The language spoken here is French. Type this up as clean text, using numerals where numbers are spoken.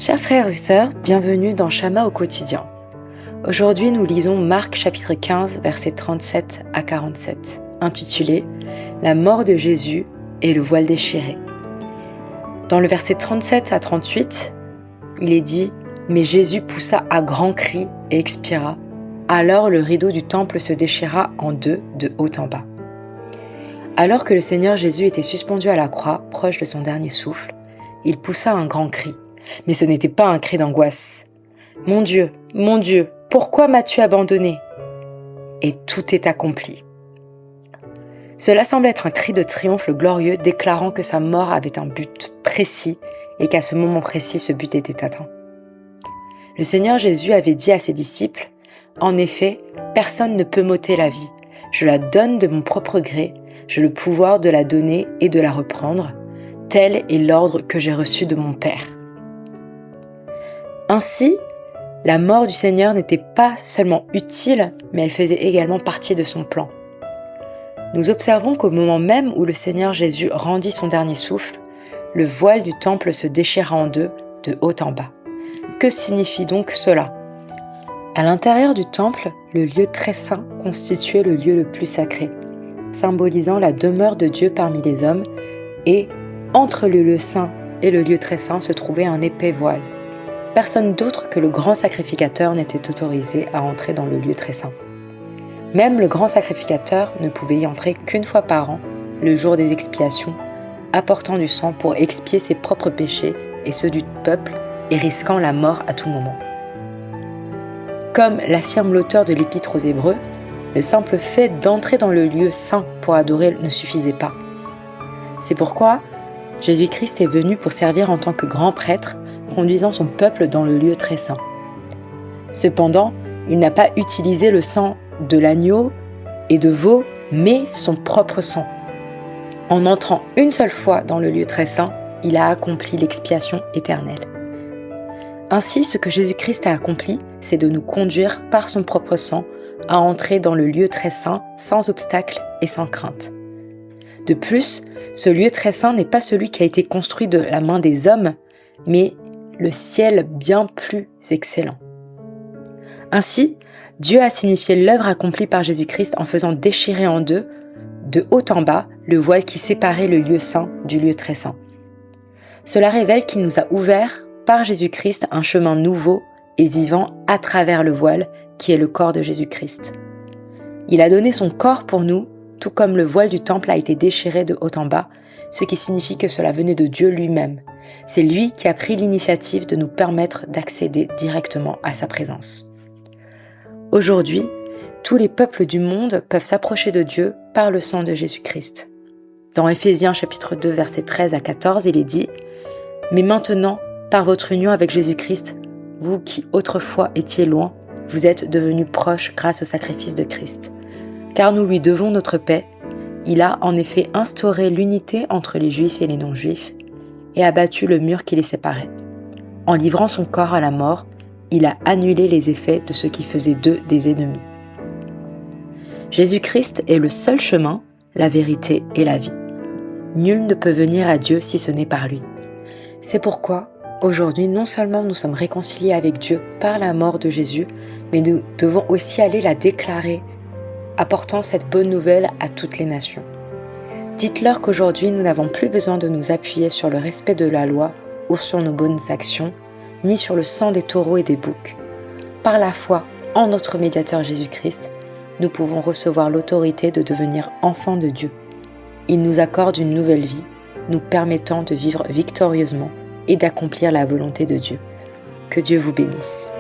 Chers frères et sœurs, bienvenue dans Shama au quotidien. Aujourd'hui, nous lisons Marc chapitre 15, versets 37 à 47, intitulé « La mort de Jésus et le voile déchiré ». Dans le verset 37 à 38, il est dit « Mais Jésus poussa à grands cris et expira. Alors le rideau du temple se déchira en deux de haut en bas. » Alors que le Seigneur Jésus était suspendu à la croix, proche de son dernier souffle, il poussa un grand cri. Mais ce n'était pas un cri d'angoisse. « Mon Dieu, pourquoi m'as-tu abandonné ?» Et tout est accompli. Cela semble être un cri de triomphe glorieux déclarant que sa mort avait un but précis et qu'à ce moment précis, ce but était atteint. Le Seigneur Jésus avait dit à ses disciples « En effet, personne ne peut m'ôter la vie. Je la donne de mon propre gré, j'ai le pouvoir de la donner et de la reprendre. Tel est l'ordre que j'ai reçu de mon Père. » Ainsi, la mort du Seigneur n'était pas seulement utile, mais elle faisait également partie de son plan. Nous observons qu'au moment même où le Seigneur Jésus rendit son dernier souffle, le voile du temple se déchira en deux, de haut en bas. Que signifie donc cela ? À l'intérieur du temple, le lieu très saint constituait le lieu le plus sacré, symbolisant la demeure de Dieu parmi les hommes, et entre le lieu saint et le lieu très saint se trouvait un épais voile. Personne d'autre que le grand sacrificateur n'était autorisé à entrer dans le lieu très saint. Même le grand sacrificateur ne pouvait y entrer qu'une fois par an, le jour des expiations, apportant du sang pour expier ses propres péchés et ceux du peuple et risquant la mort à tout moment. Comme l'affirme l'auteur de l'Épître aux Hébreux, le simple fait d'entrer dans le lieu saint pour adorer ne suffisait pas. C'est pourquoi Jésus-Christ est venu pour servir en tant que grand prêtre, conduisant son peuple dans le lieu très saint. Cependant, il n'a pas utilisé le sang de l'agneau et de veau, mais son propre sang. En entrant une seule fois dans le lieu très saint, il a accompli l'expiation éternelle. Ainsi, ce que Jésus-Christ a accompli, c'est de nous conduire par son propre sang à entrer dans le lieu très saint sans obstacle et sans crainte. De plus, ce lieu très saint n'est pas celui qui a été construit de la main des hommes, mais le ciel bien plus excellent. Ainsi, Dieu a signifié l'œuvre accomplie par Jésus-Christ en faisant déchirer en deux, de haut en bas, le voile qui séparait le lieu saint du lieu très saint. Cela révèle qu'il nous a ouvert par Jésus-Christ un chemin nouveau et vivant à travers le voile qui est le corps de Jésus-Christ. Il a donné son corps pour nous, tout comme le voile du temple a été déchiré de haut en bas, ce qui signifie que cela venait de Dieu lui-même. C'est lui qui a pris l'initiative de nous permettre d'accéder directement à sa présence. Aujourd'hui, tous les peuples du monde peuvent s'approcher de Dieu par le sang de Jésus-Christ. Dans Éphésiens chapitre 2, versets 13 à 14, il est dit « Mais maintenant, par votre union avec Jésus-Christ, vous qui autrefois étiez loin, vous êtes devenus proches grâce au sacrifice de Christ. Car nous lui devons notre paix. Il a en effet instauré l'unité entre les Juifs et les non-Juifs et abattu le mur qui les séparait. En livrant son corps à la mort, il a annulé les effets de ce qui faisait d'eux des ennemis. Jésus-Christ est le seul chemin, la vérité et la vie. Nul ne peut venir à Dieu si ce n'est par lui. C'est pourquoi, aujourd'hui, non seulement nous sommes réconciliés avec Dieu par la mort de Jésus, mais nous devons aussi aller la déclarer, apportant cette bonne nouvelle à toutes les nations. Dites-leur qu'aujourd'hui, nous n'avons plus besoin de nous appuyer sur le respect de la loi ou sur nos bonnes actions, ni sur le sang des taureaux et des boucs. Par la foi en notre médiateur Jésus-Christ, nous pouvons recevoir l'autorité de devenir enfants de Dieu. Il nous accorde une nouvelle vie, nous permettant de vivre victorieusement et d'accomplir la volonté de Dieu. Que Dieu vous bénisse.